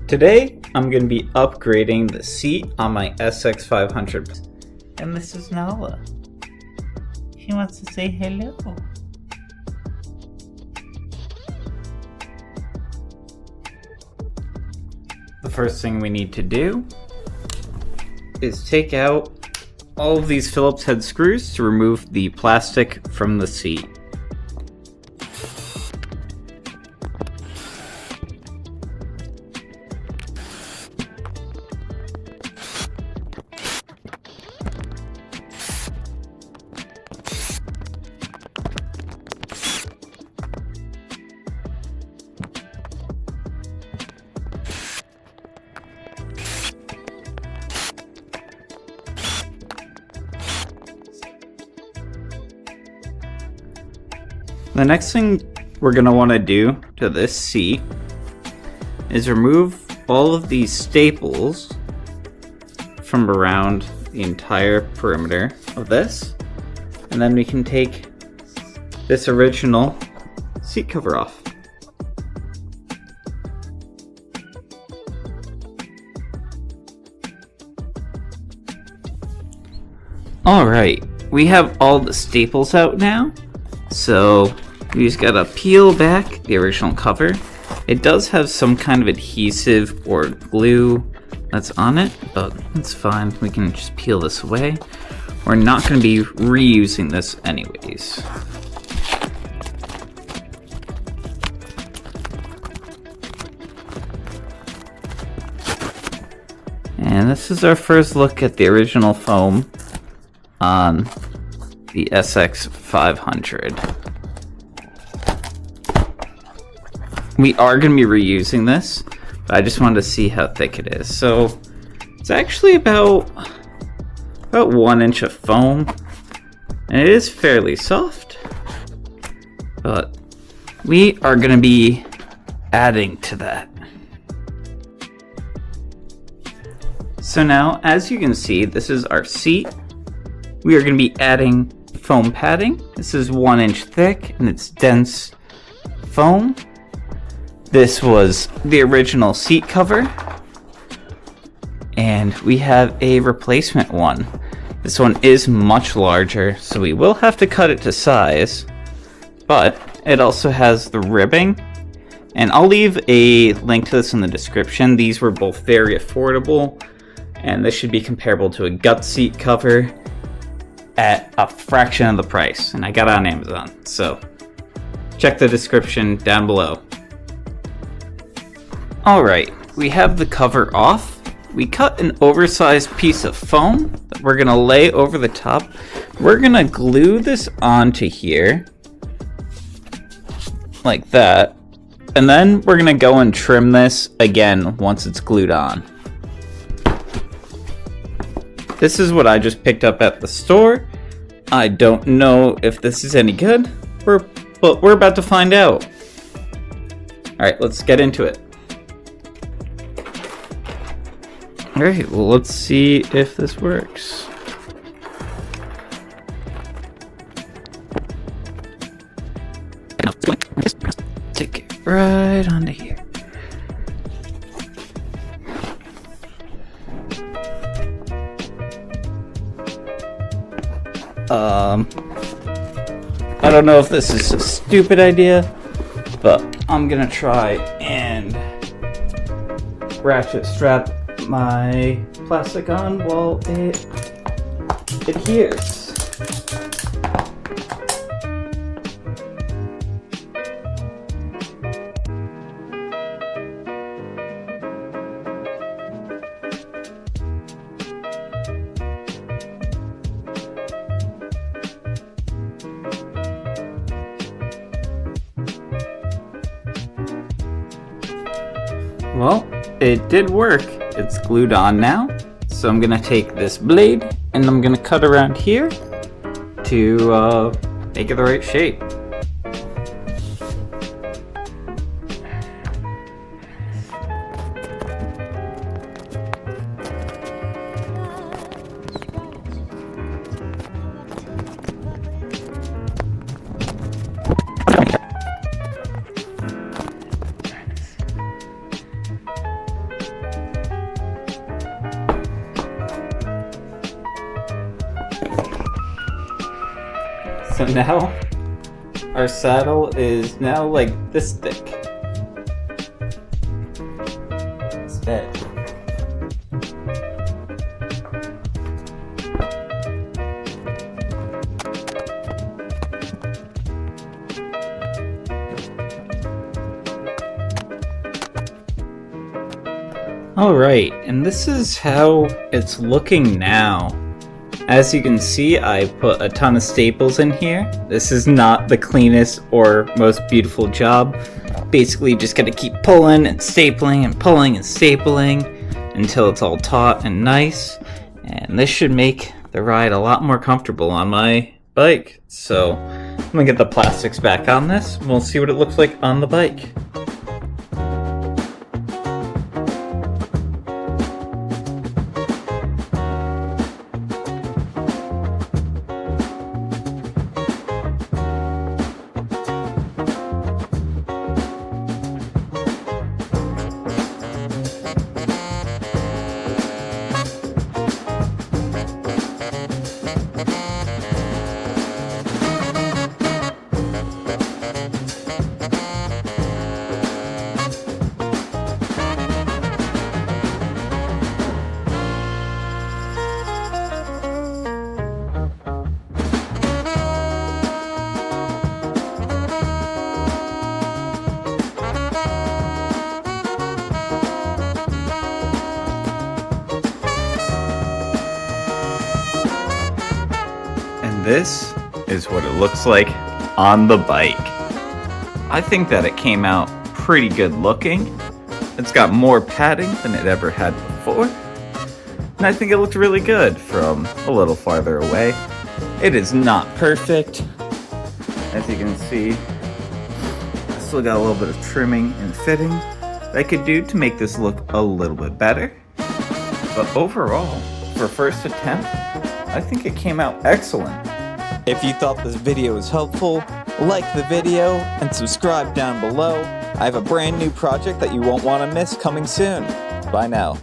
Today, I'm going to be upgrading the seat on my SX500. And this is Nala. She wants to say hello. The first thing we need to do is take out all of these Phillips head screws to remove the plastic from the seat. The next thing we're going to want to do to this seat is remove all of these staples from around the entire perimeter of this, and then we can take this original seat cover off. Alright, we have all the staples out now, so we just gotta peel back the original cover. It does have some kind of adhesive or glue that's on it, but it's fine. We can just peel this away. We're not gonna be reusing this anyways. And this is our first look at the original foam on the SX500. We are going to be reusing this, but I just wanted to see how thick it is. So it's actually about 1 inch of foam, and it is fairly soft, but we are going to be adding to that. So now, as you can see, this is our seat. We are going to be adding foam padding. This is 1 inch thick, and it's dense foam. This was the original seat cover, and we have a replacement one. This one is much larger, so we will have to cut it to size, but it also has the ribbing, and I'll leave a link to this in the description. These were both very affordable, and this should be comparable to a gut seat cover at a fraction of the price, and I got it on Amazon, so check the description down below. Alright, we have the cover off. We cut an oversized piece of foam that we're going to lay over the top. We're going to glue this onto here, like that, and then we're going to go and trim this again once it's glued on. This is what I just picked up at the store. I don't know if this is any good, but we're about to find out. Alright, let's get into it. Alright, well, let's see if this works. Take it right onto here. I don't know if this is a stupid idea, but I'm gonna try and ratchet strap my plastic on while it adheres. Well, it did work. It's glued on now. So I'm gonna take this blade and I'm gonna cut around here to make it the right shape. So now our saddle is now like this thick. It's dead. Alright, and this is how it's looking now. As you can see, I put a ton of staples in here. This is not the cleanest or most beautiful job. Basically, just gotta keep pulling and stapling and pulling and stapling until it's all taut and nice. And this should make the ride a lot more comfortable on my bike. So, I'm gonna get the plastics back on this and we'll see what it looks like on the bike. This is what it looks like on the bike. I think that it came out pretty good looking. It's got more padding than it ever had before. And I think it looked really good from a little farther away. It is not perfect. As you can see, I still got a little bit of trimming and fitting that I could do to make this look a little bit better. But overall, for first attempt, I think it came out excellent. If you thought this video was helpful, like the video and subscribe down below. I have a brand new project that you won't want to miss coming soon. Bye now.